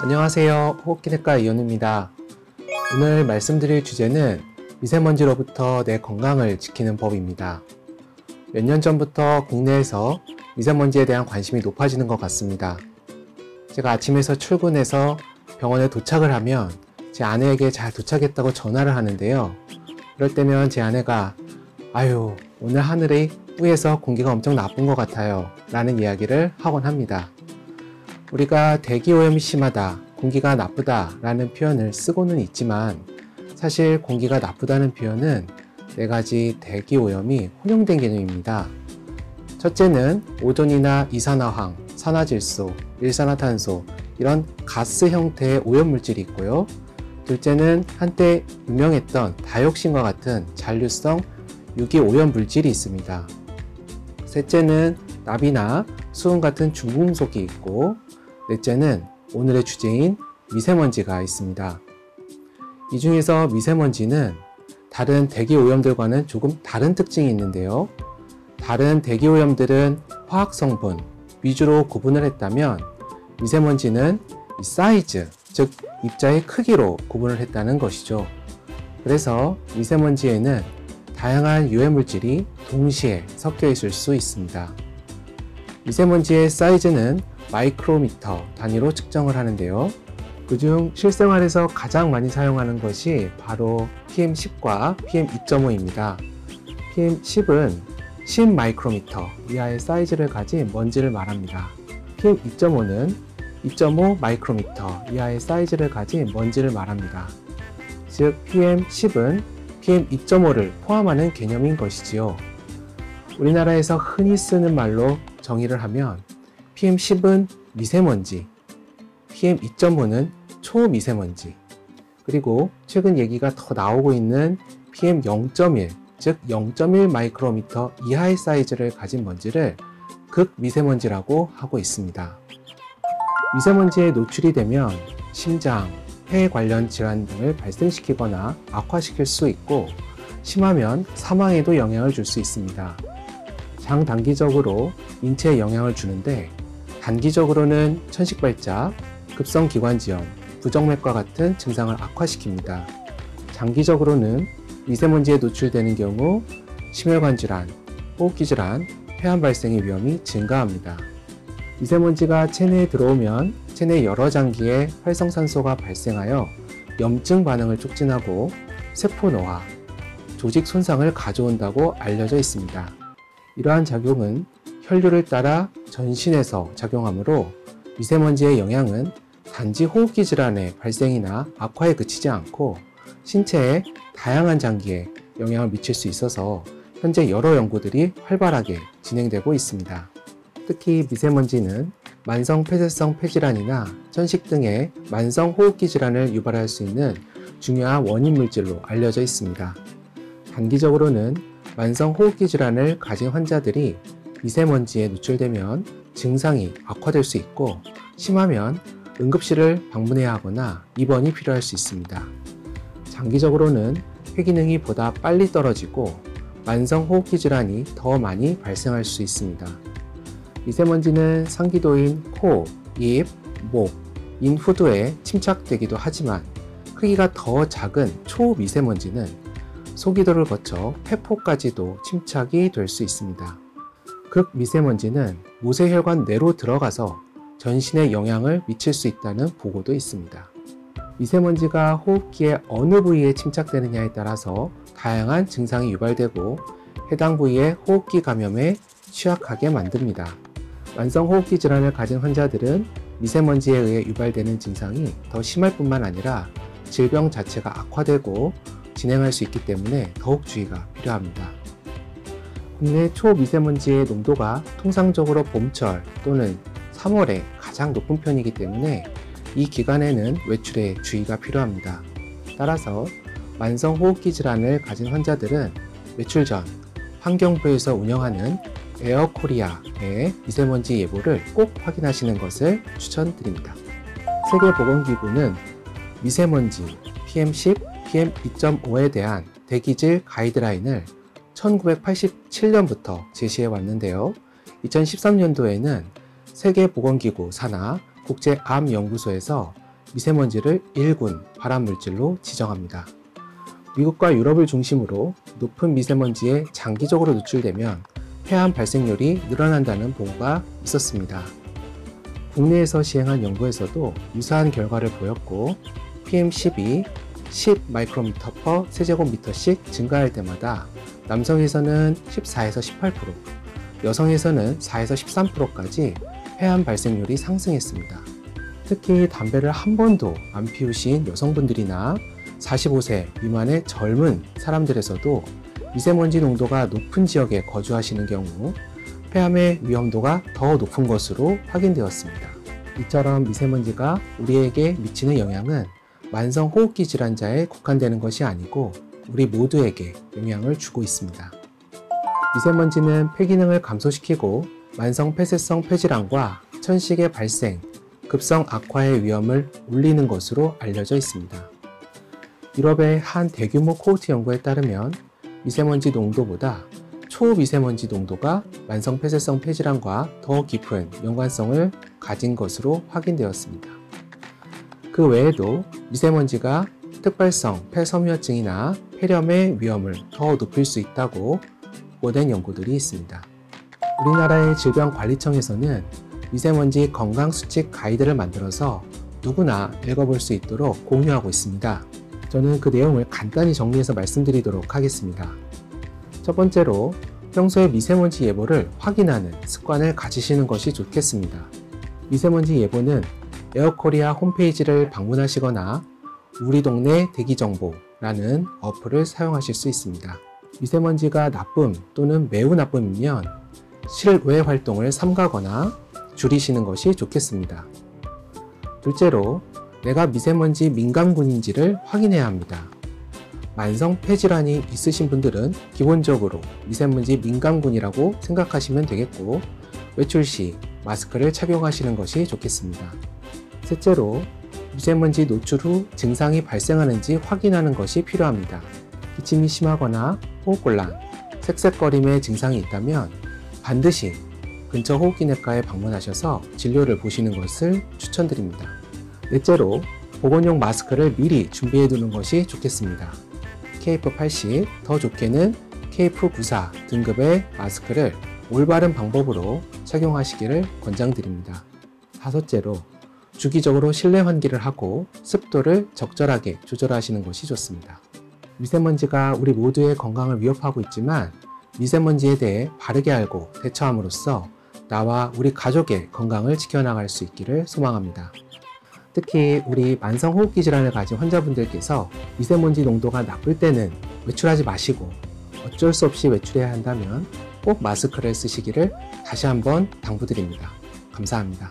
안녕하세요. 호흡기내과 이현우입니다. 오늘 말씀드릴 주제는 미세먼지로부터 내 건강을 지키는 법입니다. 몇 년 전부터 국내에서 미세먼지에 대한 관심이 높아지는 것 같습니다. 제가 아침에서 출근해서 병원에 도착을 하면 제 아내에게 잘 도착했다고 전화를 하는데요. 그럴 때면 제 아내가 아유, 오늘 하늘이 뿌해서 공기가 엄청 나쁜 것 같아요 라는 이야기를 하곤 합니다. 우리가 대기오염이 심하다, 공기가 나쁘다 라는 표현을 쓰고는 있지만 사실 공기가 나쁘다는 표현은 네 가지 대기오염이 혼용된 개념입니다. 첫째는 오존이나 이산화황, 산화질소, 일산화탄소 이런 가스 형태의 오염물질이 있고요. 둘째는 한때 유명했던 다이옥신과 같은 잔류성 유기오염물질이 있습니다. 셋째는 납이나 수은 같은 중금속이 있고 넷째는 오늘의 주제인 미세먼지가 있습니다. 이 중에서 미세먼지는 다른 대기오염들과는 조금 다른 특징이 있는데요. 다른 대기오염들은 화학성분 위주로 구분을 했다면 미세먼지는 사이즈, 즉 입자의 크기로 구분을 했다는 것이죠. 그래서 미세먼지에는 다양한 유해물질이 동시에 섞여 있을 수 있습니다. 미세먼지의 사이즈는 마이크로미터 단위로 측정을 하는데요. 그중 실생활에서 가장 많이 사용하는 것이 바로 PM10과 PM2.5입니다. PM10은 10 마이크로미터 이하의 사이즈를 가진 먼지를 말합니다. PM2.5는 2.5 마이크로미터 이하의 사이즈를 가진 먼지를 말합니다. 즉 PM10은 PM2.5를 포함하는 개념인 것이지요. 우리나라에서 흔히 쓰는 말로 정의를 하면 PM10은 미세먼지, PM2.5는 초미세먼지, 그리고 최근 얘기가 더 나오고 있는 PM0.1, 즉 0.1 마이크로미터 이하의 사이즈를 가진 먼지를 극미세먼지라고 하고 있습니다. 미세먼지에 노출이 되면 심장, 폐 관련 질환 등을 발생시키거나 악화시킬 수 있고 심하면 사망에도 영향을 줄 수 있습니다. 장단기적으로 인체에 영향을 주는데 단기적으로는 천식발작, 급성기관지염, 부정맥과 같은 증상을 악화시킵니다. 장기적으로는 미세먼지에 노출되는 경우 심혈관 질환, 호흡기 질환, 폐암 발생의 위험이 증가합니다. 미세먼지가 체내에 들어오면 체내 여러 장기에 활성산소가 발생하여 염증 반응을 촉진하고 세포 노화, 조직 손상을 가져온다고 알려져 있습니다. 이러한 작용은 혈류를 따라 전신에서 작용하므로 미세먼지의 영향은 단지 호흡기 질환의 발생이나 악화에 그치지 않고 신체의 다양한 장기에 영향을 미칠 수 있어서 현재 여러 연구들이 활발하게 진행되고 있습니다. 특히 미세먼지는 만성 폐쇄성 폐질환이나 천식 등의 만성 호흡기 질환을 유발할 수 있는 중요한 원인 물질로 알려져 있습니다. 단기적으로는 만성 호흡기 질환을 가진 환자들이 미세먼지에 노출되면 증상이 악화될 수 있고 심하면 응급실을 방문해야 하거나 입원이 필요할 수 있습니다. 장기적으로는 폐기능이 보다 빨리 떨어지고 만성 호흡기 질환이 더 많이 발생할 수 있습니다. 미세먼지는 상기도인 코, 입, 목, 인 후두에 침착되기도 하지만 크기가 더 작은 초미세먼지는 소기도를 거쳐 폐포까지도 침착이 될 수 있습니다. 극미세먼지는 모세혈관 내로 들어가서 전신에 영향을 미칠 수 있다는 보고도 있습니다. 미세먼지가 호흡기의 어느 부위에 침착되느냐에 따라서 다양한 증상이 유발되고 해당 부위의 호흡기 감염에 취약하게 만듭니다. 만성 호흡기 질환을 가진 환자들은 미세먼지에 의해 유발되는 증상이 더 심할 뿐만 아니라 질병 자체가 악화되고 진행할 수 있기 때문에 더욱 주의가 필요합니다. 국내 초미세먼지의 농도가 통상적으로 봄철 또는 3월에 가장 높은 편이기 때문에 이 기간에는 외출에 주의가 필요합니다. 따라서 만성 호흡기 질환을 가진 환자들은 외출 전 환경부에서 운영하는 에어코리아의 미세먼지 예보를 꼭 확인하시는 것을 추천드립니다. 세계보건기구는 미세먼지 PM10, PM2.5에 대한 대기질 가이드라인을 1987년부터 제시해 왔는데요. 2013년도에는 세계보건기구 산하 국제암연구소에서 미세먼지를 1군 발암물질로 지정합니다. 미국과 유럽을 중심으로 높은 미세먼지에 장기적으로 노출되면 폐암 발생률이 늘어난다는 보고가 있었습니다. 국내에서 시행한 연구에서도 유사한 결과를 보였고 PM12, 10 마이크로미터 per 세제곱미터씩 증가할 때마다 남성에서는 14에서 18%, 여성에서는 4에서 13%까지 폐암 발생률이 상승했습니다. 특히 담배를 한 번도 안 피우신 여성분들이나 45세 미만의 젊은 사람들에서도 미세먼지 농도가 높은 지역에 거주하시는 경우 폐암의 위험도가 더 높은 것으로 확인되었습니다. 이처럼 미세먼지가 우리에게 미치는 영향은 만성호흡기 질환자에 국한되는 것이 아니고 우리 모두에게 영향을 주고 있습니다. 미세먼지는 폐기능을 감소시키고 만성 폐쇄성 폐질환과 천식의 발생, 급성 악화의 위험을 올리는 것으로 알려져 있습니다. 유럽의 한 대규모 코호트 연구에 따르면 미세먼지 농도보다 초미세먼지 농도가 만성 폐쇄성 폐질환과 더 깊은 연관성을 가진 것으로 확인되었습니다. 그 외에도 미세먼지가 특발성 폐섬유화증이나 폐렴의 위험을 더 높일 수 있다고 보고된 연구들이 있습니다. 우리나라의 질병관리청에서는 미세먼지 건강수칙 가이드를 만들어서 누구나 읽어볼 수 있도록 공유하고 있습니다. 저는 그 내용을 간단히 정리해서 말씀드리도록 하겠습니다. 첫 번째로 평소에 미세먼지 예보를 확인하는 습관을 가지시는 것이 좋겠습니다. 미세먼지 예보는 에어코리아 홈페이지를 방문하시거나 우리 동네 대기정보라는 어플을 사용하실 수 있습니다. 미세먼지가 나쁨 또는 매우 나쁨이면 실외 활동을 삼가거나 줄이시는 것이 좋겠습니다. 둘째로 내가 미세먼지 민감군인지를 확인해야 합니다. 만성 폐질환이 있으신 분들은 기본적으로 미세먼지 민감군이라고 생각하시면 되겠고 외출 시 마스크를 착용하시는 것이 좋겠습니다. 셋째로 미세먼지 노출 후 증상이 발생하는지 확인하는 것이 필요합니다. 기침이 심하거나 호흡곤란, 색색거림의 증상이 있다면 반드시 근처 호흡기내과에 방문하셔서 진료를 보시는 것을 추천드립니다. 넷째로 보건용 마스크를 미리 준비해 두는 것이 좋겠습니다. KF80, 더 좋게는 KF94 등급의 마스크를 올바른 방법으로 착용하시기를 권장드립니다. 다섯째로 주기적으로 실내 환기를 하고 습도를 적절하게 조절하시는 것이 좋습니다. 미세먼지가 우리 모두의 건강을 위협하고 있지만 미세먼지에 대해 바르게 알고 대처함으로써 나와 우리 가족의 건강을 지켜나갈 수 있기를 소망합니다. 특히 우리 만성호흡기 질환을 가진 환자분들께서 미세먼지 농도가 나쁠 때는 외출하지 마시고 어쩔 수 없이 외출해야 한다면 꼭 마스크를 쓰시기를 다시 한번 당부드립니다. 감사합니다.